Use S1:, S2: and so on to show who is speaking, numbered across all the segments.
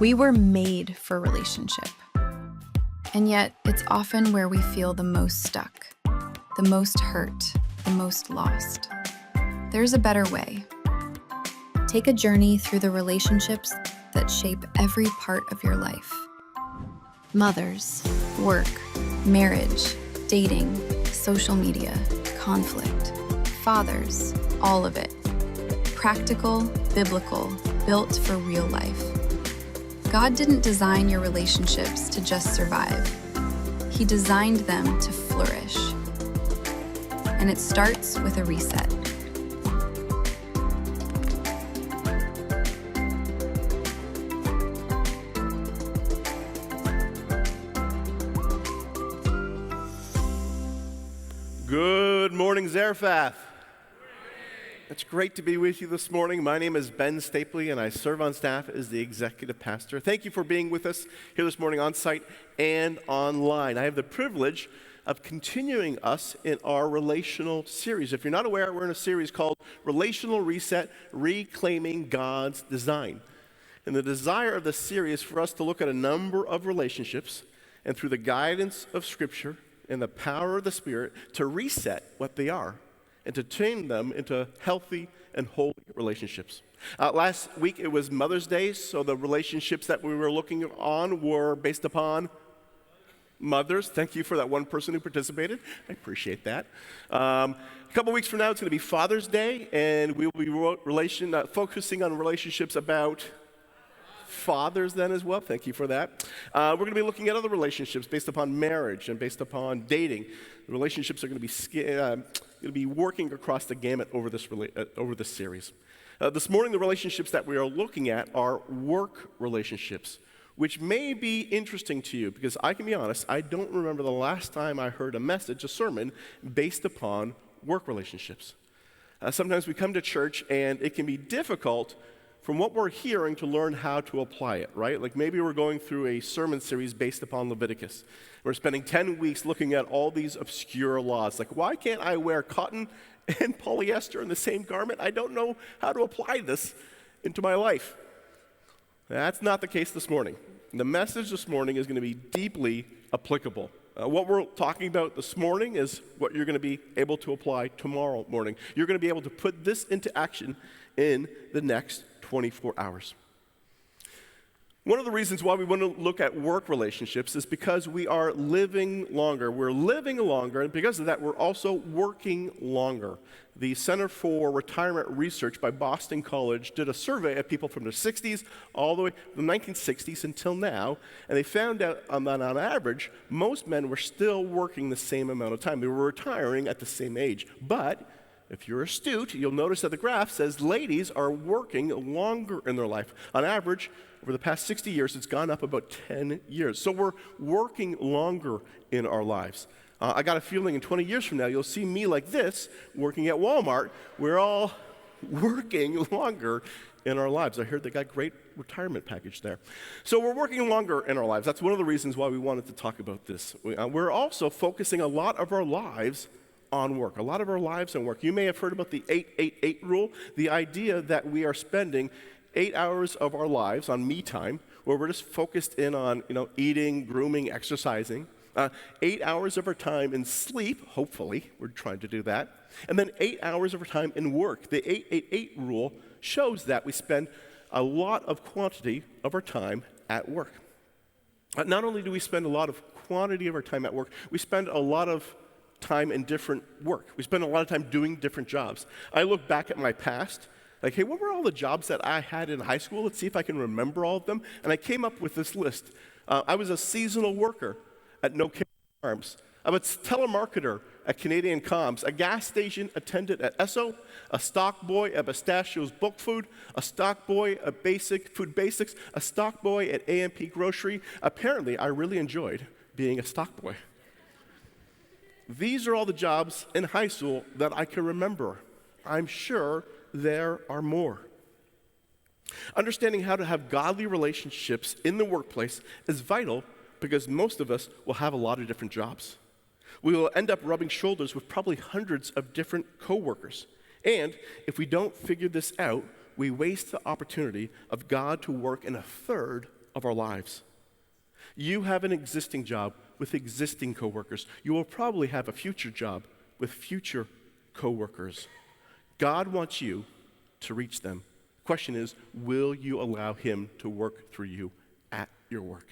S1: We were made for relationship. And yet, it's often where we feel the most stuck, the most hurt, the most lost. There's a better way. Take a journey through the relationships that shape every part of your life. Mothers, work, marriage, dating, social media, conflict. Fathers, all of it. Practical, biblical, built for real life. God didn't design your relationships to just survive. He designed them to flourish. And it starts with a reset.
S2: Good morning, Zarephath. It's great to be with you this morning. My name is Ben Stapley, and I serve on staff as the executive pastor. Thank you for being with us here this morning on site and online. I have the privilege of continuing us in our relational series. If you're not aware, we're in a series called Relational Reset, Reclaiming God's Design. And the desire of the series is for us to look at a number of relationships and through the guidance of Scripture and the power of the Spirit to reset what they are and to turn them into healthy and holy relationships. Last week it was Mother's Day, so the relationships that we were looking on were based upon mothers. Thank you for that one person who participated. I appreciate that. A couple weeks from now it's going to be Father's Day, and we will be focusing on relationships about fathers then as well. Thank you for that. We're going to be looking at other relationships based upon marriage and based upon dating. The relationships are going to be working across the gamut over this series. This morning, the relationships that we are looking at are work relationships, which may be interesting to you because I can be honest, I don't remember the last time I heard a sermon based upon work relationships. Sometimes we come to church and it can be difficult from what we're hearing to learn how to apply it, right? Like maybe we're going through a sermon series based upon Leviticus. We're spending 10 weeks looking at all these obscure laws. Like, why can't I wear cotton and polyester in the same garment? I don't know how to apply this into my life. That's not the case this morning. The message this morning is going to be deeply applicable. What we're talking about this morning is what you're going to be able to apply tomorrow morning. You're going to be able to put this into action in the next 24 hours. One of the reasons why we want to look at work relationships is because we are living longer. We're living longer, and because of that, we're also working longer. The Center for Retirement Research by Boston College did a survey of people from the 60s all the way from the 1960s until now, and they found out that on average, most men were still working the same amount of time. They were retiring at the same age. But if you're astute, you'll notice that the graph says ladies are working longer in their life. On average, over the past 60 years, it's gone up about 10 years. So we're working longer in our lives. I got a feeling in 20 years from now, you'll see me like this, working at Walmart. We're all working longer in our lives. I heard they got great retirement package there. So we're working longer in our lives. That's one of the reasons why we wanted to talk about this. We're also focusing a lot of our lives on work. A lot of our lives on work. You may have heard about the 8-8-8 rule, the idea that we are spending 8 hours of our lives on me time, where we're just focused in on, eating, grooming, exercising. 8 hours of our time in sleep, hopefully, we're trying to do that. And then 8 hours of our time in work. The 8-8-8 rule shows that we spend a lot of quantity of our time at work. Not only do we spend a lot of quantity of our time at work, we spend a lot of time in different work. We spend a lot of time doing different jobs. I look back at my past, like, hey, what were all the jobs that I had in high school? Let's see if I can remember all of them. And I came up with this list. I was a seasonal worker at No Care Farms. I'm a telemarketer at Canadian Comms, a gas station attendant at Esso, a stock boy at Pistachio's Bulk Food, a stock boy at Food Basics, a stock boy at AMP Grocery. Apparently, I really enjoyed being a stock boy. These are all the jobs in high school that I can remember. I'm sure there are more. Understanding how to have godly relationships in the workplace is vital because most of us will have a lot of different jobs. We will end up rubbing shoulders with probably hundreds of different coworkers. And if we don't figure this out, we waste the opportunity of God to work in a third of our lives. You have an existing job with existing coworkers. You will probably have a future job with future coworkers. God wants you to reach them. The question is, will you allow him to work through you at your work?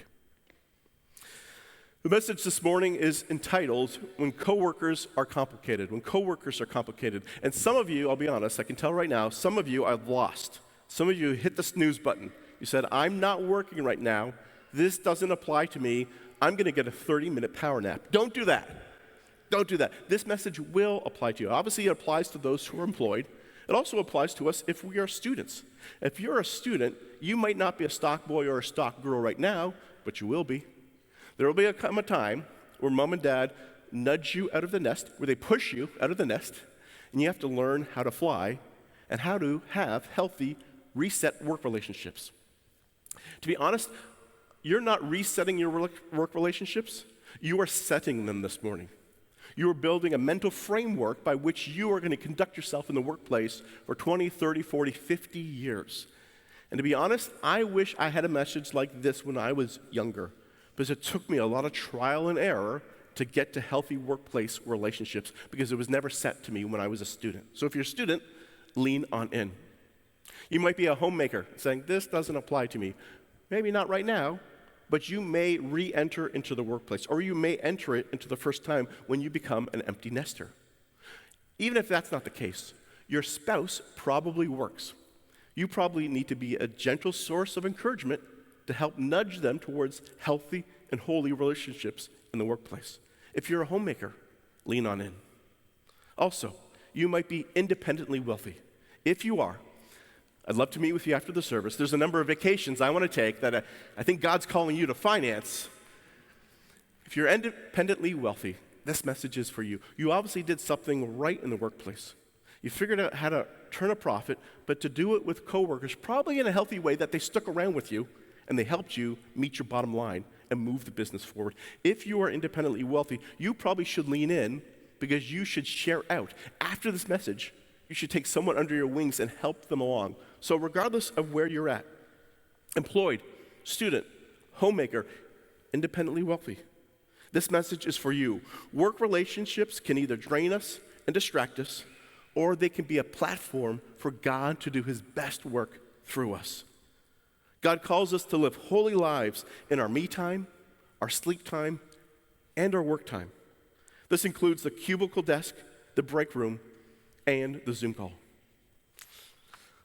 S2: The message this morning is entitled, When Coworkers Are Complicated. When coworkers are complicated. And some of you, I'll be honest, I can tell right now, some of you I've lost. Some of you hit the snooze button. You said, I'm not working right now. This doesn't apply to me. I'm going to get a 30-minute power nap. Don't do that. Don't do that. This message will apply to you. Obviously, it applies to those who are employed. It also applies to us if we are students. If you're a student, you might not be a stock boy or a stock girl right now, but you will be. There will come a time where mom and dad nudge you out of the nest, where they push you out of the nest, and you have to learn how to fly and how to have healthy, reset work relationships. To be honest, you're not resetting your work relationships. You are setting them this morning. You are building a mental framework by which you are going to conduct yourself in the workplace for 20, 30, 40, 50 years. And to be honest, I wish I had a message like this when I was younger, because it took me a lot of trial and error to get to healthy workplace relationships, because it was never set to me when I was a student. So if you're a student, lean on in. You might be a homemaker saying, this doesn't apply to me. Maybe not right now, but you may re-enter into the workplace, or you may enter it into the first time when you become an empty nester. Even if that's not the case, your spouse probably works. You probably need to be a gentle source of encouragement to help nudge them towards healthy and holy relationships in the workplace. If you're a homemaker, lean on in. Also, you might be independently wealthy. If you are, I'd love to meet with you after the service. There's a number of vacations I want to take that I think God's calling you to finance. If you're independently wealthy, this message is for you. You obviously did something right in the workplace. You figured out how to turn a profit, but to do it with coworkers, probably in a healthy way that they stuck around with you and they helped you meet your bottom line and move the business forward. If you are independently wealthy, you probably should lean in, because you should share out. After this message, you should take someone under your wings and help them along. So regardless of where you're at, employed, student, homemaker, independently wealthy, this message is for you. Work relationships can either drain us and distract us, or they can be a platform for God to do his best work through us. God calls us to live holy lives in our me time, our sleep time, and our work time. This includes the cubicle desk, the break room, and the Zoom call.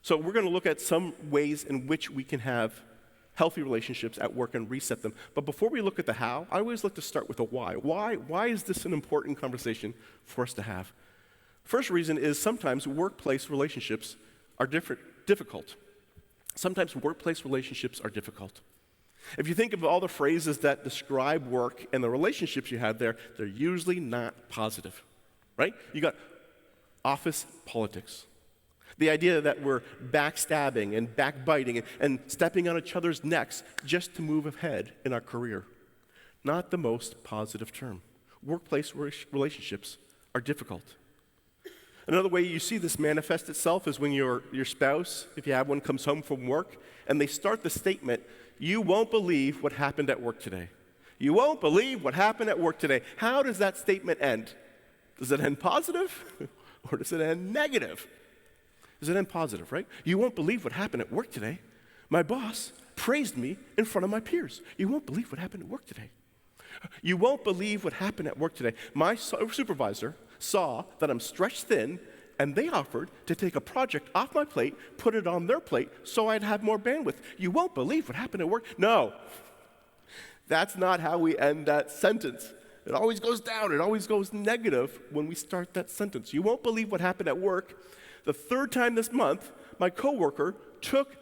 S2: So we're going to look at some ways in which we can have healthy relationships at work and reset them. But before we look at the how, I always like to start with the why. Why is this an important conversation for us to have? First reason is sometimes workplace relationships are difficult. Sometimes workplace relationships are difficult. If you think of all the phrases that describe work and the relationships you have there, they're usually not positive, right? You got office politics. The idea that we're backstabbing and backbiting and stepping on each other's necks just to move ahead in our career. Not the most positive term. Workplace relationships are difficult. Another way you see this manifest itself is when your spouse, if you have one, comes home from work and they start the statement, "You won't believe what happened at work today. You won't believe what happened at work today." How does that statement end? Does it end positive or does it end negative? Does it end positive, right? "You won't believe what happened at work today. My boss praised me in front of my peers. You won't believe what happened at work today. You won't believe what happened at work today. My supervisor saw that I'm stretched thin, and they offered to take a project off my plate, put it on their plate, so I'd have more bandwidth. You won't believe what happened at work." No, that's not how we end that sentence. It always goes down. It always goes negative when we start that sentence. "You won't believe what happened at work. The third time this month, my coworker took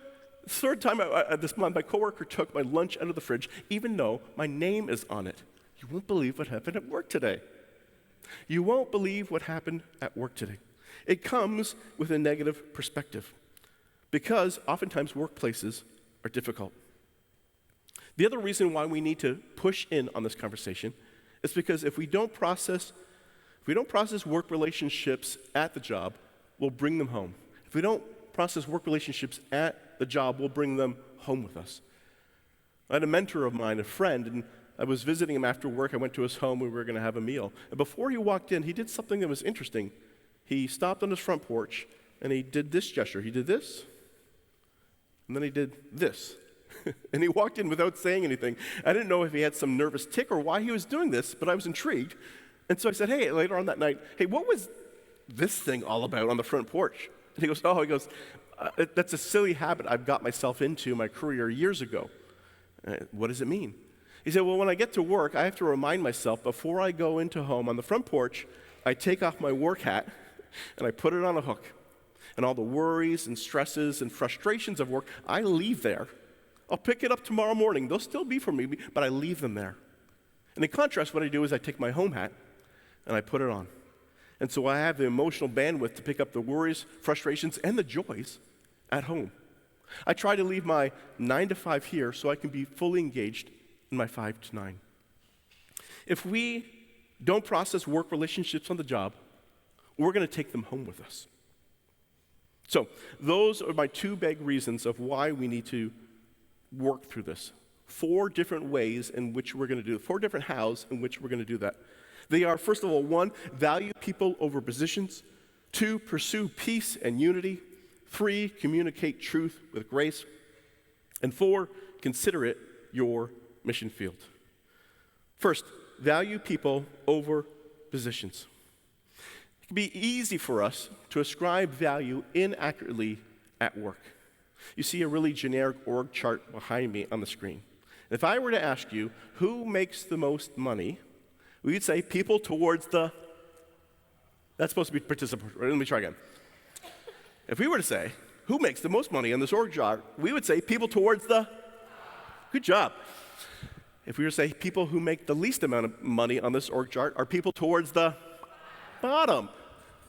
S2: my lunch out of the fridge, even though my name is on it. You won't believe what happened at work today." You won't believe what happened at work today. It comes with a negative perspective because oftentimes workplaces are difficult. The other reason why we need to push in on this conversation is because if we don't process work relationships at the job, we'll bring them home. If we don't process work relationships at the job, we'll bring them home with us. I had a mentor of mine, a friend, and I was visiting him after work. I went to his home. We were going to have a meal. And before he walked in, he did something that was interesting. He stopped on his front porch, and he did this gesture. He did this, and then he did this. And he walked in without saying anything. I didn't know if he had some nervous tic or why he was doing this, but I was intrigued. And so I said, hey, later on that night, hey, what was this thing all about on the front porch? And he goes, that's a silly habit I've got myself into in my career years ago. What does it mean? He said, well, when I get to work, I have to remind myself before I go into home on the front porch, I take off my work hat and I put it on a hook. And all the worries and stresses and frustrations of work, I leave there. I'll pick it up tomorrow morning. They'll still be for me, but I leave them there. And in contrast, what I do is I take my home hat and I put it on. And so I have the emotional bandwidth to pick up the worries, frustrations, and the joys at home. I try to leave my 9 to 5 here so I can be fully engaged in my 5 to 9. If we don't process work relationships on the job, we're going to take them home with us. So those are my 2 big reasons of why we need to work through this. 4 different ways in which we're going to do it. 4 different hows in which we're going to do that. They are, first of all, 1, value people over positions. 2, pursue peace and unity. 3, communicate truth with grace. And 4, consider it your mission field. First, value people over positions. It can be easy for us to ascribe value inaccurately at work. You see a really generic org chart behind me on the screen. If I were to ask you, who makes the most money, we would say people towards the, that's supposed to be participatory. Let me try again. If we were to say, who makes the most money on this org chart, we would say people towards the, good job. If we were to say people who make the least amount of money on this org chart are people towards the bottom.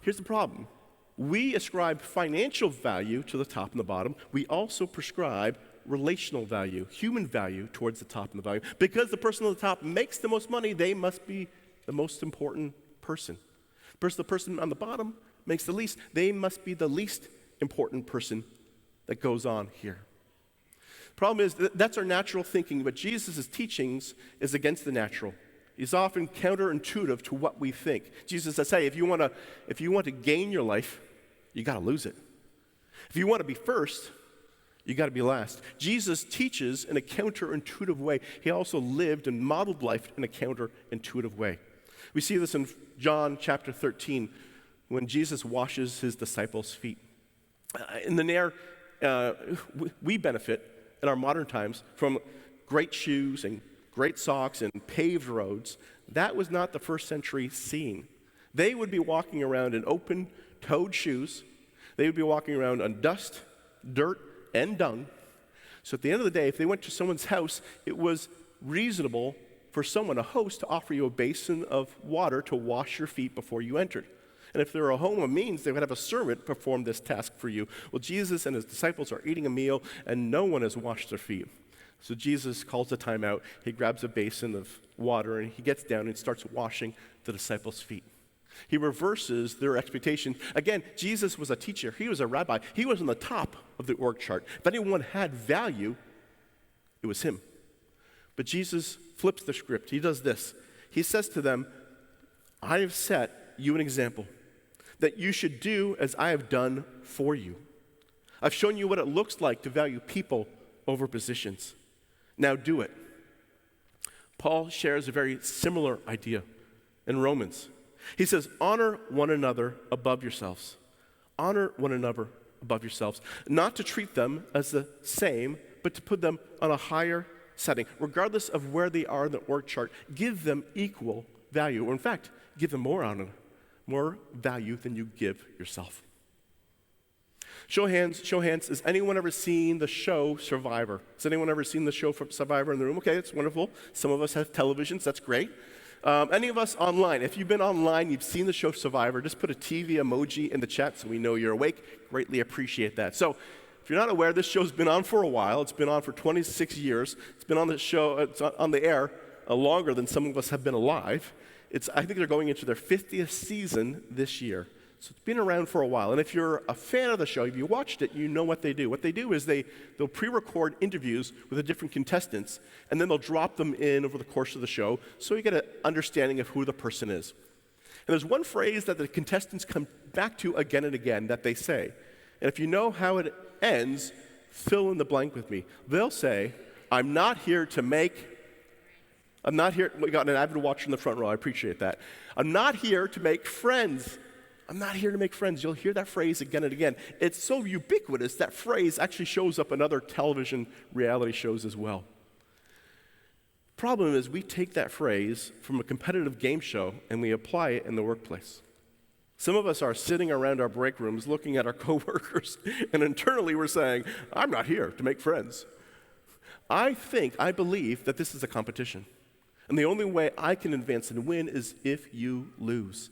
S2: Here's the problem. We ascribe financial value to the top and the bottom. We also prescribe relational value, human value towards the top and the bottom. Because the person on the top makes the most money, they must be the most important person. The person on the bottom makes the least, they must be the least important person that goes on here. Problem is, that's our natural thinking, but Jesus' teachings is against the natural. He's often counterintuitive to what we think. Jesus says, hey, if you want to gain your life, you got to lose it. If you want to be first, you got to be last. Jesus teaches in a counterintuitive way. He also lived and modeled life in a counterintuitive way. We see this in John chapter 13 when Jesus washes his disciples' feet. We benefit in our modern times from great shoes and great socks and paved roads. That was not the first century scene. They would be walking around in open-toed shoes. They would be walking around on dust, dirt, and dung. So at the end of the day, if they went to someone's house, it was reasonable for someone, a host, to offer you a basin of water to wash your feet before you entered. And if they were a home of means, they would have a servant perform this task for you. Well, Jesus and his disciples are eating a meal, and no one has washed their feet. So Jesus calls a timeout. He grabs a basin of water, and he gets down and starts washing the disciples' feet. He reverses their expectation. Again, Jesus was a teacher. He was a rabbi. He was on the top of the org chart. If anyone had value, it was him. But Jesus flips the script. He does this. He says to them, I have set you an example that you should do as I have done for you. I've shown you what it looks like to value people over positions. Now do it. Paul shares a very similar idea in Romans. He says, honor one another above yourselves. Honor one another above yourselves. Not to treat them as the same, but to put them on a higher setting. Regardless of where they are in the org chart, give them equal value. Or in fact, give them more honor, more value than you give yourself. Show hands, has anyone ever seen the show Survivor? Has anyone ever seen the show Survivor in the room? Okay, that's wonderful. Some of us have televisions, that's great. Any of us online, if you've been online, you've seen the show Survivor, just put a TV emoji in the chat so we know you're awake. Greatly appreciate that. So if you're not aware, this show's been on for a while. It's been on for 26 years. It's been on the show, it's on the air longer than some of us have been alive. I think they're going into their 50th season this year. So it's been around for a while. And if you're a fan of the show, if you watched it, you know what they do. What they do is they'll pre-record interviews with the different contestants, and then they'll drop them in over the course of the show so you get an understanding of who the person is. And there's one phrase that the contestants come back to again and again that they say. And if you know how it ends, fill in the blank with me. They'll say, we got an avid watcher in the front row, I appreciate that. I'm not here to make friends. I'm not here to make friends. You'll hear that phrase again and again. It's so ubiquitous, that phrase actually shows up in other television reality shows as well. Problem is, we take that phrase from a competitive game show and we apply it in the workplace. Some of us are sitting around our break rooms looking at our coworkers, and internally we're saying, I'm not here to make friends. I believe that this is a competition. And the only way I can advance and win is if you lose.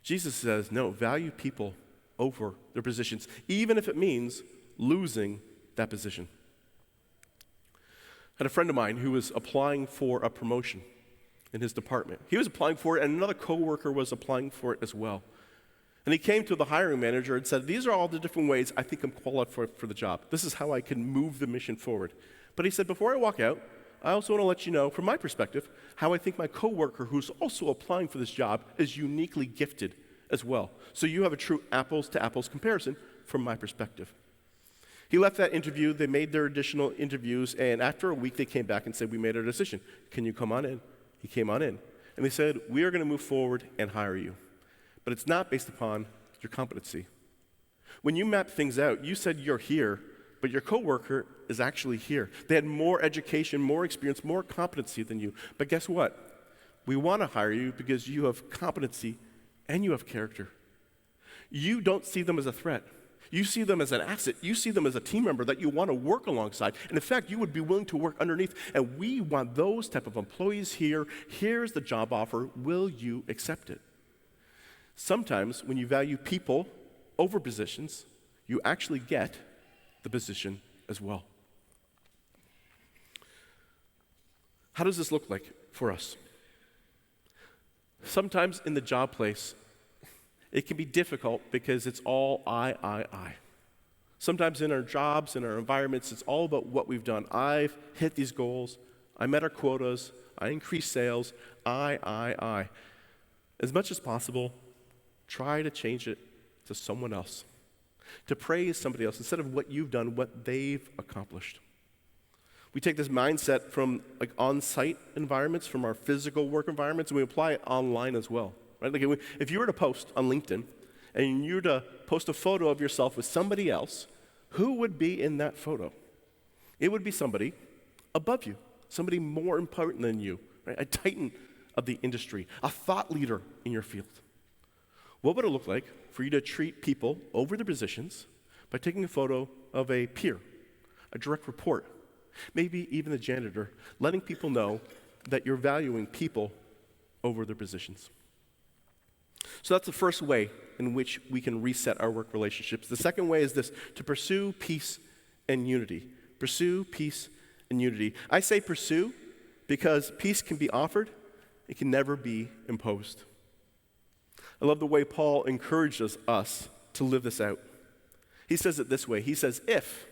S2: Jesus says, no, value people over their positions, even if it means losing that position. I had a friend of mine who was applying for a promotion in his department. He was applying for it, and another coworker was applying for it as well. And he came to the hiring manager and said, these are all the different ways I think I'm qualified for the job. This is how I can move the mission forward. But he said, before I walk out, I also want to let you know, from my perspective, how I think my coworker who's also applying for this job is uniquely gifted as well. So you have a true apples-to-apples comparison from my perspective. He left that interview. They made their additional interviews, and after a week, they came back and said, we made our decision. Can you come on in? He came on in. And they said, we are going to move forward and hire you. But it's not based upon your competency. When you map things out, you said you're here, but your coworker is actually here. They had more education, more experience, more competency than you. But guess what? We want to hire you because you have competency and you have character. You don't see them as a threat. You see them as an asset. You see them as a team member that you want to work alongside. And in fact, you would be willing to work underneath. And we want those type of employees here. Here's the job offer. Will you accept it? Sometimes when you value people over positions, you actually get the position as well. How does this look like for us? Sometimes in the job place, it can be difficult because it's all I. Sometimes in our jobs, in our environments, it's all about what we've done. I've hit these goals. I met our quotas. I increased sales. I. As much as possible, try to change it to someone else. To praise somebody else instead of what you've done, what they've accomplished. We take this mindset from like on-site environments, from our physical work environments, and we apply it online as well. Right? Like if you were to post on LinkedIn and you were to post a photo of yourself with somebody else, who would be in that photo? It would be somebody above you, somebody more important than you, right? A titan of the industry, a thought leader in your field. What would it look like for you to treat people over their positions by taking a photo of a peer, a direct report, maybe even the janitor, letting people know that you're valuing people over their positions? So that's the first way in which we can reset our work relationships. The second way is this, to pursue peace and unity. Pursue peace and unity. I say pursue because peace can be offered, it can never be imposed. I love the way Paul encourages us to live this out. He says it this way. He says, if,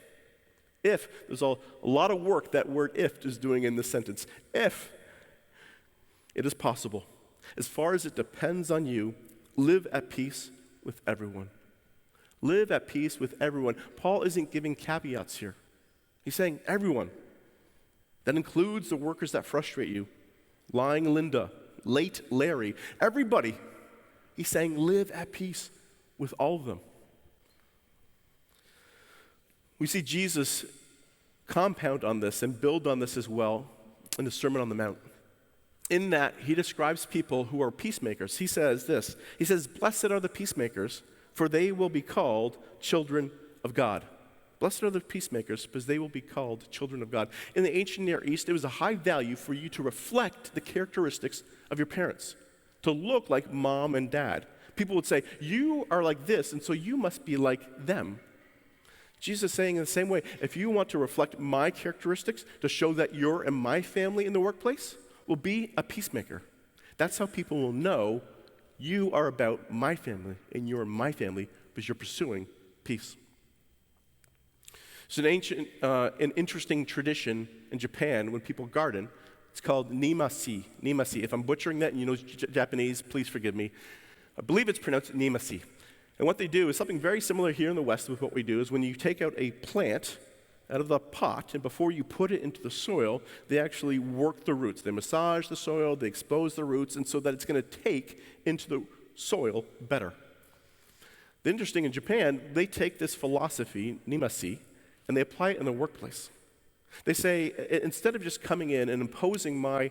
S2: there's a lot of work that word if is doing in this sentence. If it is possible, as far as it depends on you, live at peace with everyone. Live at peace with everyone. Paul isn't giving caveats here. He's saying everyone. That includes the workers that frustrate you. Lying Linda, late Larry, everybody. He's saying live at peace with all of them. We see Jesus compound on this and build on this as well in the Sermon on the Mount. In that, he describes people who are peacemakers. He says this. He says, blessed are the peacemakers, for they will be called children of God. Blessed are the peacemakers, because they will be called children of God. In the ancient Near East, it was a high value for you to reflect the characteristics of your parents, to look like mom and dad. People would say, you are like this, and so you must be like them. Jesus is saying in the same way, if you want to reflect my characteristics to show that you're in my family in the workplace, well, be a peacemaker. That's how people will know You are about my family, and you're my family because you're pursuing peace. It's an interesting tradition in Japan when people garden. It's called nimasi. Nimasi. If I'm butchering that and you know Japanese, please forgive me. I believe it's pronounced nimasi. And what they do is something very similar here in the West with what we do is when you take out a plant out of the pot, and before you put it into the soil, they actually work the roots. They massage the soil, they expose the roots, and so that it's going to take into the soil better. The interesting in Japan, they take this philosophy, nimasi, and they apply it in the workplace. They say, instead of just coming in and imposing my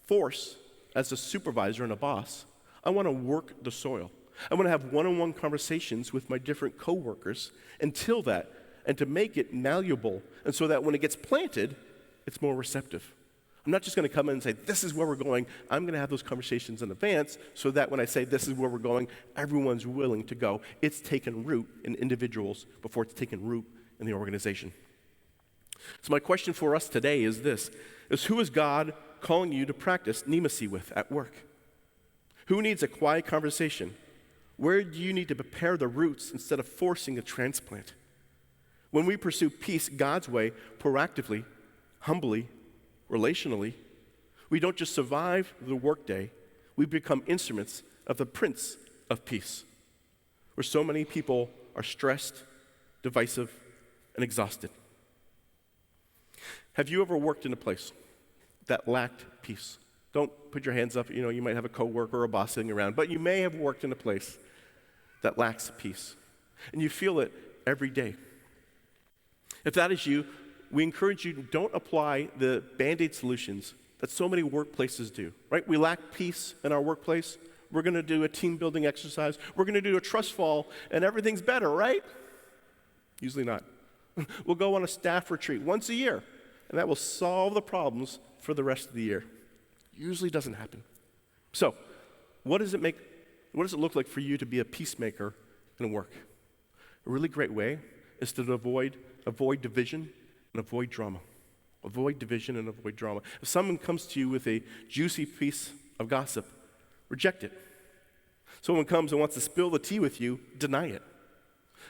S2: force as a supervisor and a boss, I want to work the soil. I want to have one-on-one conversations with my different coworkers until that, and to make it malleable, and so that when it gets planted, it's more receptive. I'm not just going to come in and say, this is where we're going. I'm going to have those conversations in advance so that when I say this is where we're going, everyone's willing to go. It's taken root in individuals before it's taken root in the organization. So my question for us today is this, is who is God calling you to practice nimasi with at work? Who needs a quiet conversation? Where do you need to prepare the roots instead of forcing a transplant? When we pursue peace God's way, proactively, humbly, relationally, we don't just survive the workday, we become instruments of the Prince of Peace, where so many people are stressed, divisive, and exhausted. Have you ever worked in a place that lacked peace? Don't put your hands up. You might have a coworker or a boss sitting around, but you may have worked in a place that lacks peace, and you feel it every day. If that is you, we encourage you, don't apply the Band-Aid solutions that so many workplaces do, right? We lack peace in our workplace. We're going to do a team building exercise. We're going to do a trust fall, and everything's better, right? Usually not. We'll go on a staff retreat once a year, and that will solve the problems for the rest of the year. Usually doesn't happen. So, what does it look like for you to be a peacemaker in work? A really great way is to avoid division and avoid drama. Avoid division and avoid drama. If someone comes to you with a juicy piece of gossip, reject it. Someone comes and wants to spill the tea with you, deny it.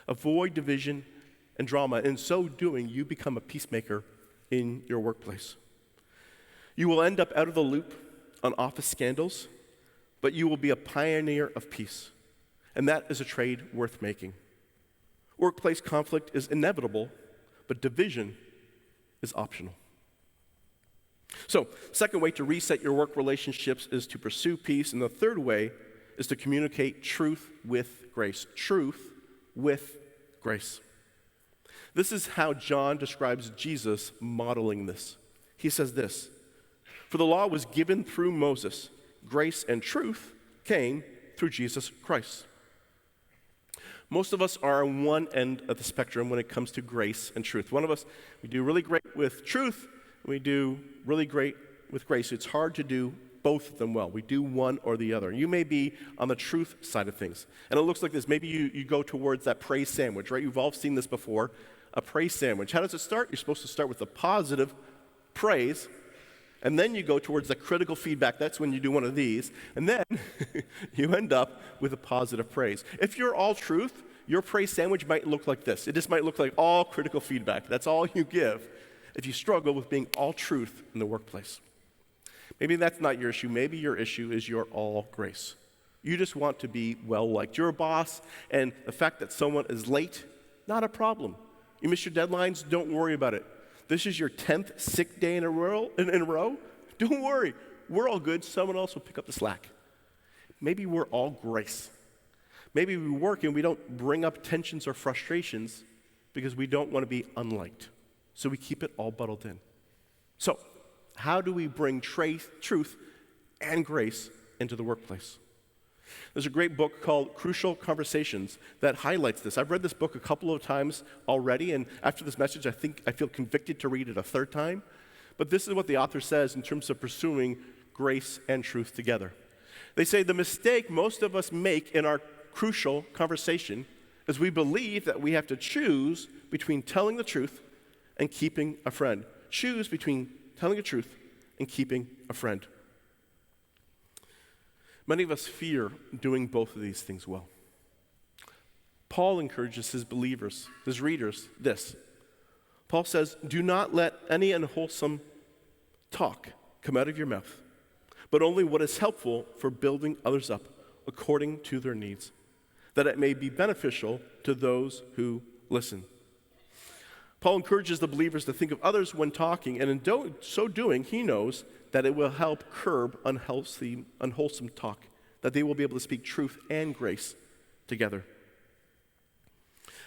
S2: Avoid division and drama. In so doing, you become a peacemaker in your workplace. You will end up out of the loop on office scandals, but you will be a pioneer of peace. And that is a trade worth making. Workplace conflict is inevitable, but division is optional. So, second way to reset your work relationships is to pursue peace, and the third way is to communicate truth with grace. Truth with grace. This is how John describes Jesus modeling this. He says this, "For the law was given through Moses, grace and truth came through Jesus Christ." Most of us are on one end of the spectrum when it comes to grace and truth. One of us, we do really great with truth, and we do really great with grace. It's hard to do both of them well. We do one or the other. You may be on the truth side of things. And it looks like this. Maybe you go towards that praise sandwich, right? You've all seen this before, a praise sandwich. How does it start? You're supposed to start with the positive praise, and then you go towards the critical feedback. That's when you do one of these. And then you end up with a positive praise. If you're all truth, your praise sandwich might look like this. It just might look like all critical feedback. That's all you give if you struggle with being all truth in the workplace. Maybe that's not your issue. Maybe your issue is you're all grace. You just want to be well-liked. You're a boss, and the fact that someone is late, not a problem. You miss your deadlines, don't worry about it. This is your 10th sick day in a row? Don't worry. We're all good. Someone else will pick up the slack. Maybe we're all grace. Maybe we work and we don't bring up tensions or frustrations because we don't want to be unliked. So we keep it all bottled in. So, how do we bring truth and grace into the workplace? There's a great book called Crucial Conversations that highlights this. I've read this book a couple of times already, and after this message, I feel convicted to read it a third time. But this is what the author says in terms of pursuing grace and truth together. They say the mistake most of us make in our crucial conversation is we believe that we have to choose between telling the truth and keeping a friend. Choose between telling the truth and keeping a friend. Many of us fear doing both of these things well. Paul encourages his believers, his readers, this. Paul says, do not let any unwholesome talk come out of your mouth, but only what is helpful for building others up according to their needs, that it may be beneficial to those who listen. Paul encourages the believers to think of others when talking, and in so doing, he knows that it will help curb unwholesome talk, that they will be able to speak truth and grace together.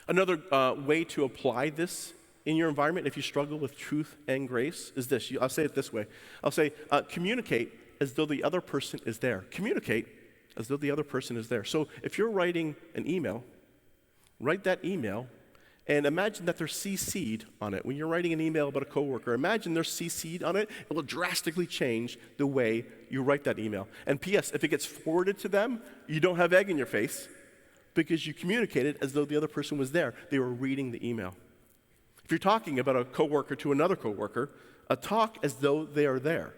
S2: Another way to apply this in your environment, if you struggle with truth and grace, is this. I'll say it this way. I'll say, communicate as though the other person is there. Communicate as though the other person is there. So if you're writing an email, write that email and imagine that they're CC'd on it. When you're writing an email about a coworker, imagine they're CC'd on it. It will drastically change the way you write that email. And P.S., if it gets forwarded to them, you don't have egg in your face because you communicated as though the other person was there. They were reading the email. If you're talking about a coworker to another coworker, talk as though they are there.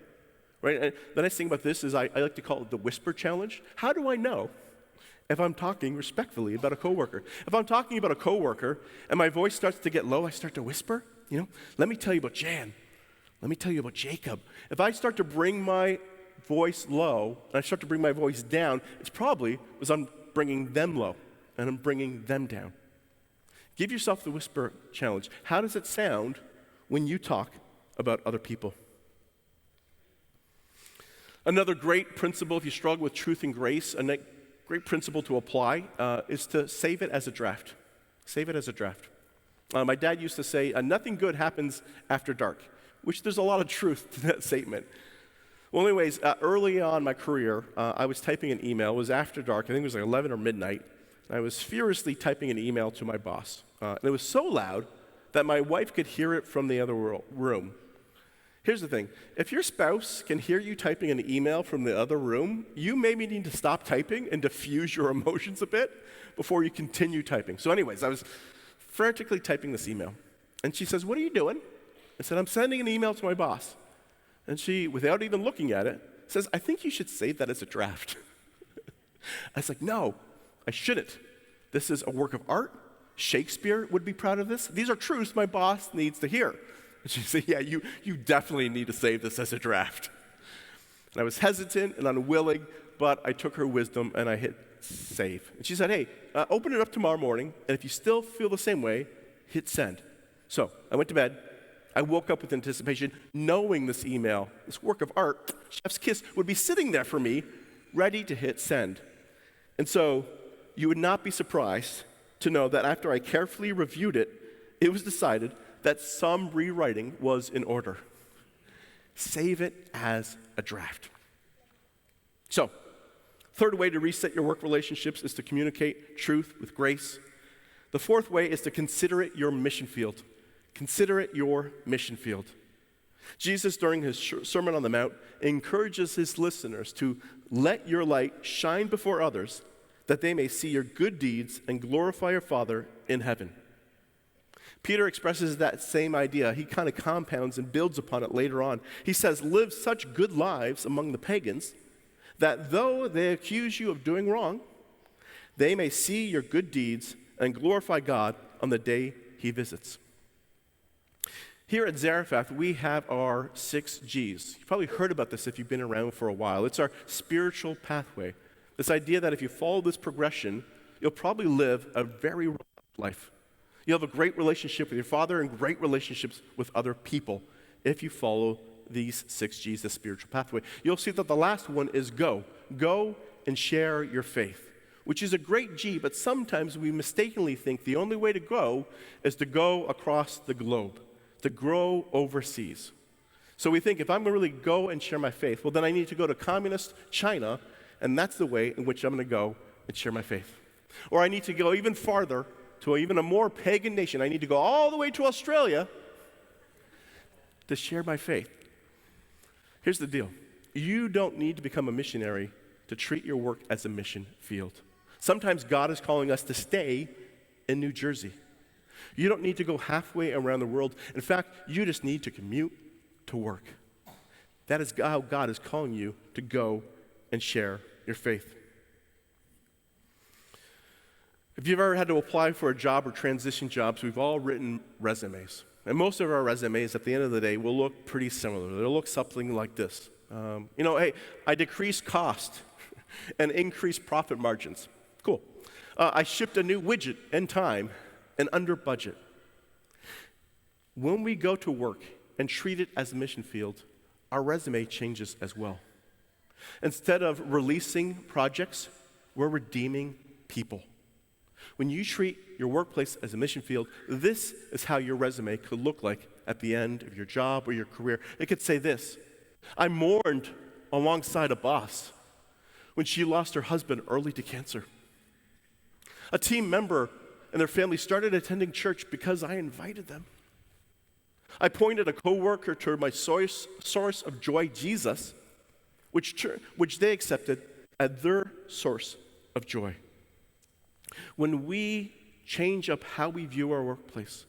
S2: Right? And the nice thing about this is I like to call it the whisper challenge. How do I know if I'm talking respectfully about a coworker? If I'm talking about a coworker and my voice starts to get low, I start to whisper, let me tell you about Jan. Let me tell you about Jacob. If I start to bring my voice low and I start to bring my voice down, it's probably because I'm bringing them low and I'm bringing them down. Give yourself the whisper challenge. How does it sound when you talk about other people? Another great principle, if you struggle with truth and grace, a great principle to apply is to save it as a draft. Save it as a draft. My dad used to say, nothing good happens after dark, which there's a lot of truth to that statement. Well, anyways, early on in my career, I was typing an email. It was after dark. I think it was like 11 or midnight. I was furiously typing an email to my boss. And it was so loud that my wife could hear it from the other room. Here's the thing. If your spouse can hear you typing an email from the other room, you maybe need to stop typing and diffuse your emotions a bit before you continue typing. So anyways, I was frantically typing this email. And she says, what are you doing? I said, I'm sending an email to my boss. And she, without even looking at it, says, I think you should save that as a draft. I was like, no, I shouldn't. This is a work of art. Shakespeare would be proud of this. These are truths my boss needs to hear. And she said, yeah, you definitely need to save this as a draft. And I was hesitant and unwilling, but I took her wisdom and I hit save. And she said, hey, open it up tomorrow morning, and if you still feel the same way, hit send. So I went to bed. I woke up with anticipation, knowing this email, this work of art, chef's kiss, would be sitting there for me, ready to hit send. And so you would not be surprised to know that after I carefully reviewed it, it was decided that some rewriting was in order. Save it as a draft. So, third way to reset your work relationships is to communicate truth with grace. The fourth way is to consider it your mission field. Consider it your mission field. Jesus, during his Sermon on the Mount, encourages his listeners to let your light shine before others, that they may see your good deeds and glorify your Father in heaven. Peter expresses that same idea. He kind of compounds and builds upon it later on. He says, live such good lives among the pagans that though they accuse you of doing wrong, they may see your good deeds and glorify God on the day he visits. Here at Zarephath, we have our 6 G's. You've probably heard about this if you've been around for a while. It's our spiritual pathway. This idea that if you follow this progression, you'll probably live a very robust life. You'll have a great relationship with your Father and great relationships with other people if you follow these 6 G's, the spiritual pathway. You'll see that the last one is go. Go and share your faith, which is a great G, but sometimes we mistakenly think the only way to go is to go across the globe, to grow overseas. So we think if I'm going to really go and share my faith, well, then I need to go to communist China, and that's the way in which I'm going to go and share my faith. Or I need to go even farther to even a more pagan nation. I need to go all the way to Australia to share my faith. Here's the deal. You don't need to become a missionary to treat your work as a mission field. Sometimes God is calling us to stay in New Jersey. You don't need to go halfway around the world. In fact, you just need to commute to work. That is how God is calling you to go and share your faith. If you've ever had to apply for a job or transition jobs, we've all written resumes. And most of our resumes at the end of the day will look pretty similar. They'll look something like this. Hey, I decreased cost and increased profit margins. Cool. I shipped a new widget in time and under budget. When we go to work and treat it as a mission field, our resume changes as well. Instead of releasing projects, we're redeeming people. When you treat your workplace as a mission field, this is how your resume could look like at the end of your job or your career. It could say this: I mourned alongside a boss when she lost her husband early to cancer. A team member and their family started attending church because I invited them. I pointed a coworker to my source of joy, Jesus, which they accepted as their source of joy. When we change up how we view our workplace,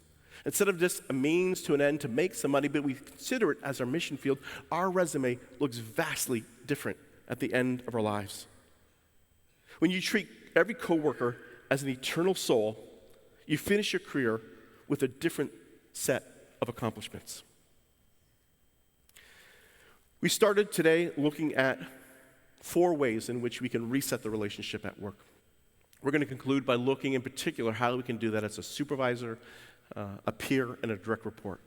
S2: instead of just a means to an end to make some money, but we consider it as our mission field, our resume looks vastly different at the end of our lives. When you treat every coworker as an eternal soul, you finish your career with a different set of accomplishments. We started today looking at 4 ways in which we can reset the relationship at work. We're going to conclude by looking in particular how we can do that as a supervisor, a peer, and a direct report.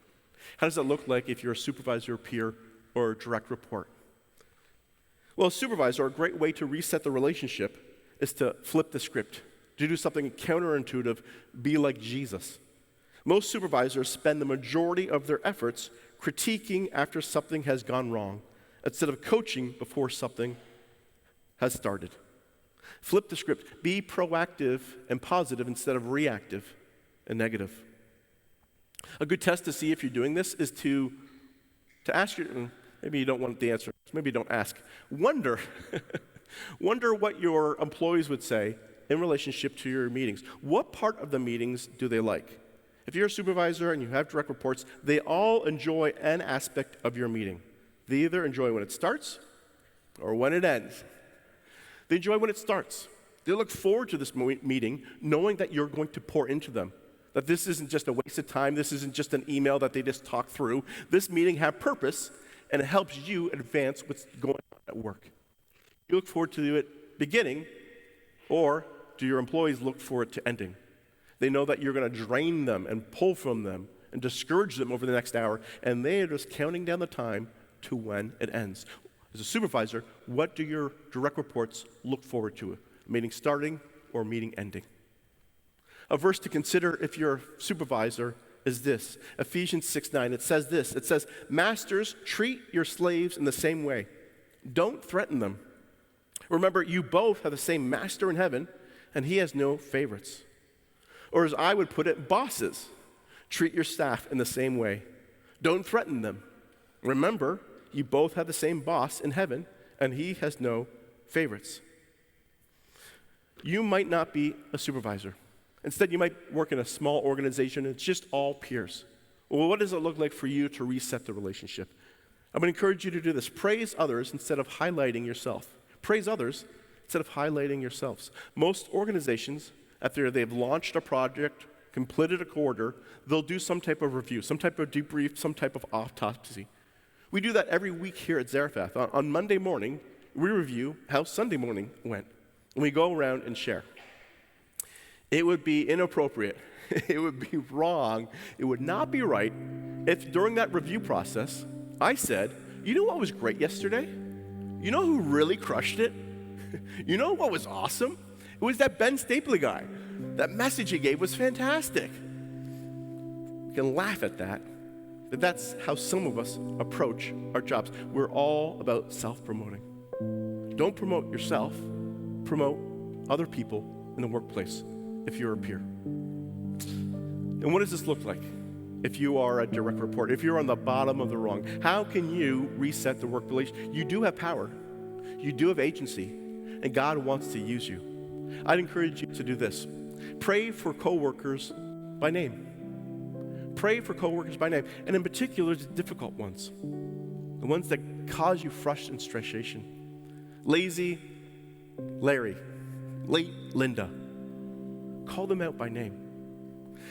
S2: How does that look like if you're a supervisor, a peer, or a direct report? Well, a supervisor, a great way to reset the relationship is to flip the script, to do something counterintuitive, be like Jesus. Most supervisors spend the majority of their efforts critiquing after something has gone wrong, instead of coaching before something has started. Flip the script. Be proactive and positive instead of reactive and negative. A good test to see if you're doing this is to ask your, maybe you don't want the answer, maybe you don't ask. Wonder what your employees would say in relationship to your meetings. What part of the meetings do they like? If you're a supervisor and you have direct reports, they all enjoy an aspect of your meeting. They either enjoy when it starts or when it ends. They enjoy when it starts. They look forward to this meeting knowing that you're going to pour into them, that this isn't just a waste of time, this isn't just an email that they just talk through. This meeting has purpose, and it helps you advance what's going on at work. You look forward to it beginning, or do your employees look forward to ending? They know that you're going to drain them and pull from them and discourage them over the next hour, and they are just counting down the time to when it ends. As a supervisor, what do your direct reports look forward to? A meeting starting or a meeting ending? A verse to consider if you're a supervisor is this, Ephesians 6:9. It says this, it says, "Masters, treat your slaves in the same way. Don't threaten them. Remember, you both have the same master in heaven, and he has no favorites." Or as I would put it, bosses, treat your staff in the same way. Don't threaten them. Remember, you both have the same boss in heaven, and he has no favorites. You might not be a supervisor. Instead, you might work in a small organization. It's just all peers. Well, what does it look like for you to reset the relationship? I'm going to encourage you to do this. Praise others instead of highlighting yourself. Praise others instead of highlighting yourselves. Most organizations, after they've launched a project, completed a quarter, they'll do some type of review, some type of debrief, some type of autopsy. We do that every week here at Zarephath. On Monday morning, we review how Sunday morning went, and we go around and share. It would be inappropriate, it would be wrong, it would not be right if during that review process, I said, you know what was great yesterday? You know who really crushed it? You know what was awesome? It was that Ben Stapley guy. That message he gave was fantastic. We can laugh at that, but that's how some of us approach our jobs. We're all about self-promoting. Don't promote yourself, promote other people in the workplace if you're a peer. And what does this look like if you are a direct report, if you're on the bottom of the rung? How can you reset the work relationship? You do have power. You do have agency, and God wants to use you. I'd encourage you to do this. Pray for coworkers by name. Pray for coworkers by name, and in particular, the difficult ones, the ones that cause you frustration and stressation. Lazy, Larry, late Linda. Call them out by name.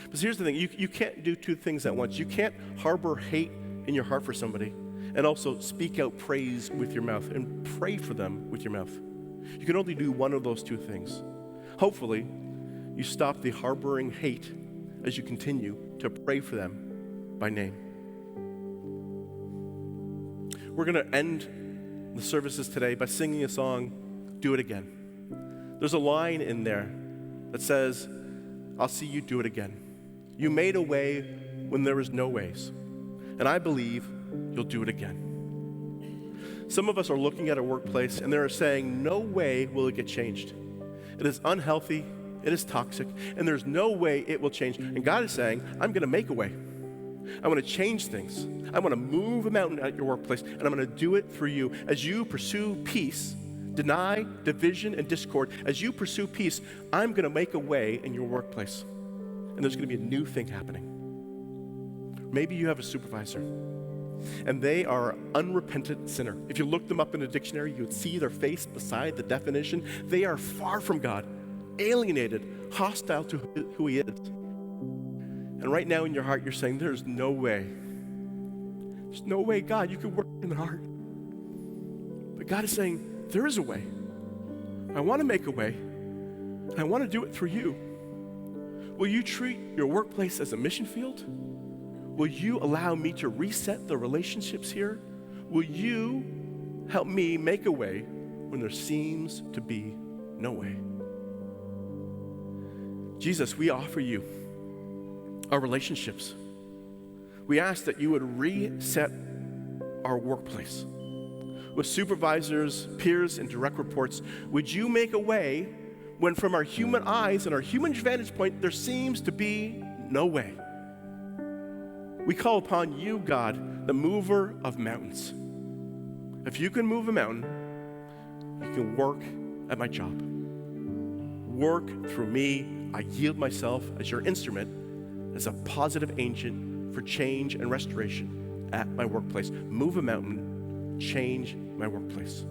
S2: But here's the thing, you can't do two things at once. You can't harbor hate in your heart for somebody and also speak out praise with your mouth and pray for them with your mouth. You can only do one of those two things. Hopefully, you stop the harboring hate as you continue to pray for them by name. We're going to end the services today by singing a song, Do It Again. There's a line in there that says, I'll see you do it again. You made a way when there was no ways, and I believe you'll do it again. Some of us are looking at our workplace and they're saying, no way will it get changed. It is unhealthy, it is toxic, and there's no way it will change. And God is saying, I'm going to make a way. I want to change things. I want to move a mountain at your workplace, and I'm going to do it through you. As you pursue peace, deny division and discord, as you pursue peace, I'm going to make a way in your workplace. And there's going to be a new thing happening. Maybe you have a supervisor, and they are an unrepentant sinner. If you look them up in a dictionary, you would see their face beside the definition. They are far from God, alienated, hostile to who he is. And right now in your heart, you're saying, there's no way. There's no way, God, you could work in the heart. But God is saying, there is a way. I want to make a way, and I want to do it through you. Will you treat your workplace as a mission field? Will you allow me to reset the relationships here? Will you help me make a way when there seems to be no way? Jesus, we offer you our relationships. We ask that you would reset our workplace. With supervisors, peers, and direct reports, would you make a way when from our human eyes and our human vantage point, there seems to be no way? We call upon you, God, the mover of mountains. If you can move a mountain, you can work at my job. Work through me. I yield myself as your instrument, as a positive agent for change and restoration at my workplace. Move a mountain, change my workplace.